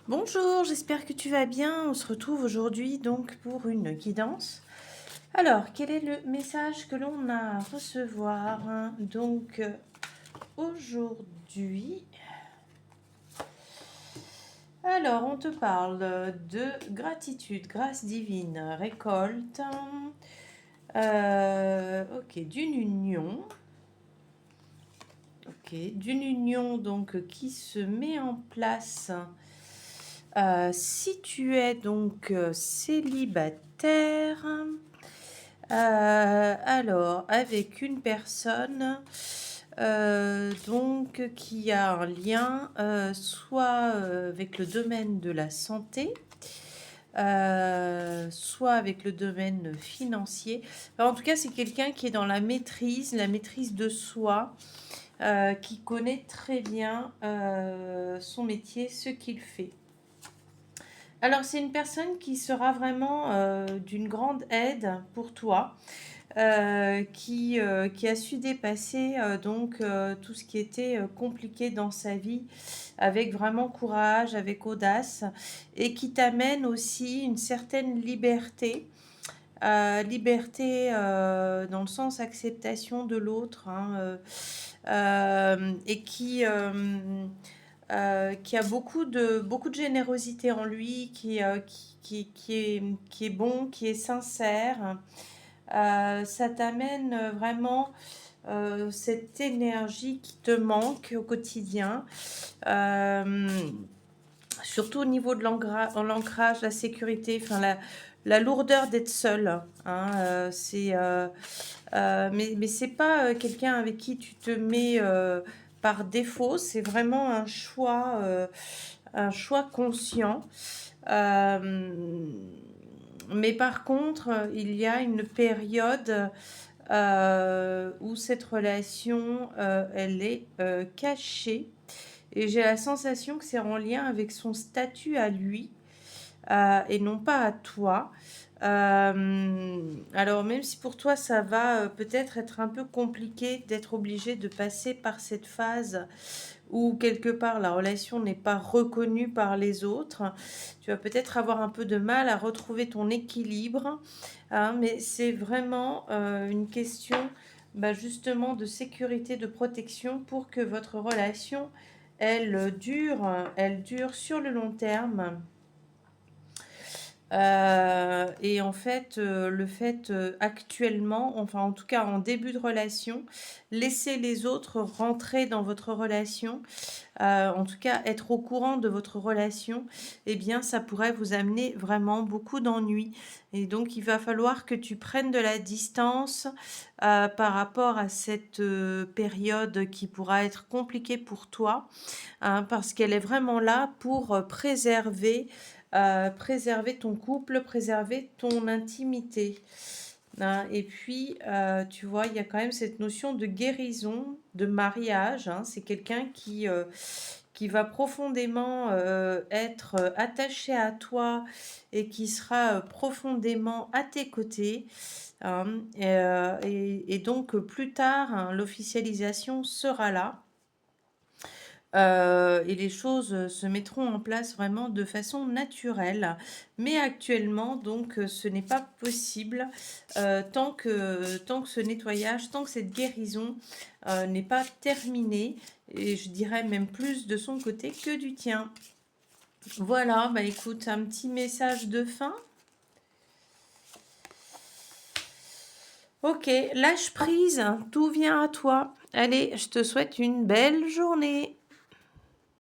Bonjour, j'espère que tu vas bien. On se retrouve aujourd'hui donc pour une guidance. Alors, quel est le message que l'on a à recevoir donc aujourd'hui? Alors, on te parle de gratitude, grâce divine, récolte, ok, d'une union. Ok, d'une union donc qui se met en place. Si tu es donc célibataire, alors avec une personne donc qui a un lien soit avec le domaine de la santé, soit avec le domaine financier. Alors, en tout cas, c'est quelqu'un qui est dans la maîtrise de soi, qui connaît très bien son métier, ce qu'il fait. Alors, c'est une personne qui sera vraiment d'une grande aide pour toi, qui a su dépasser tout ce qui était compliqué dans sa vie avec vraiment courage, avec audace, et qui t'amène aussi une certaine liberté. Liberté dans le sens acceptation de l'autre, hein, et qui a beaucoup de générosité en lui, qui est bon, qui est sincère. Ça t'amène vraiment cette énergie qui te manque au quotidien, euh, surtout au niveau de l'ancrage, la sécurité, enfin la lourdeur d'être seul, hein, mais c'est pas quelqu'un avec qui tu te mets par défaut, c'est vraiment un choix conscient. Euh, mais par contre, il y a une période où cette relation, elle est cachée. Et j'ai la sensation que c'est en lien avec son statut à lui, et non pas à toi. Alors même si pour toi ça va peut-être être un peu compliqué d'être obligé de passer par cette phase où quelque part la relation n'est pas reconnue par les autres, tu vas peut-être avoir un peu de mal à retrouver ton équilibre, hein, mais c'est vraiment une question justement de sécurité, de protection pour que votre relation, elle dure sur le long terme. Et en fait, le fait actuellement, enfin en tout cas en début de relation, laisser les autres rentrer dans votre relation, en tout cas être au courant de votre relation, eh bien ça pourrait vous amener vraiment beaucoup d'ennuis. Et donc il va falloir que tu prennes de la distance par rapport à cette période qui pourra être compliquée pour toi, hein, parce qu'elle est vraiment là pour préserver ton couple, préserver ton intimité, hein. Et puis, tu vois, il y a quand même cette notion de guérison, de mariage, hein. C'est quelqu'un qui va profondément être attaché à toi et qui sera profondément à tes côtés, hein. Et donc, plus tard, hein, l'officialisation sera là. Et les choses se mettront en place vraiment de façon naturelle. Mais actuellement, donc, ce n'est pas possible tant que ce nettoyage, tant que cette guérison n'est pas terminée. Et je dirais même plus de son côté que du tien. Voilà, bah écoute, un petit message de fin. Ok, lâche prise, tout vient à toi. Allez, je te souhaite une belle journée.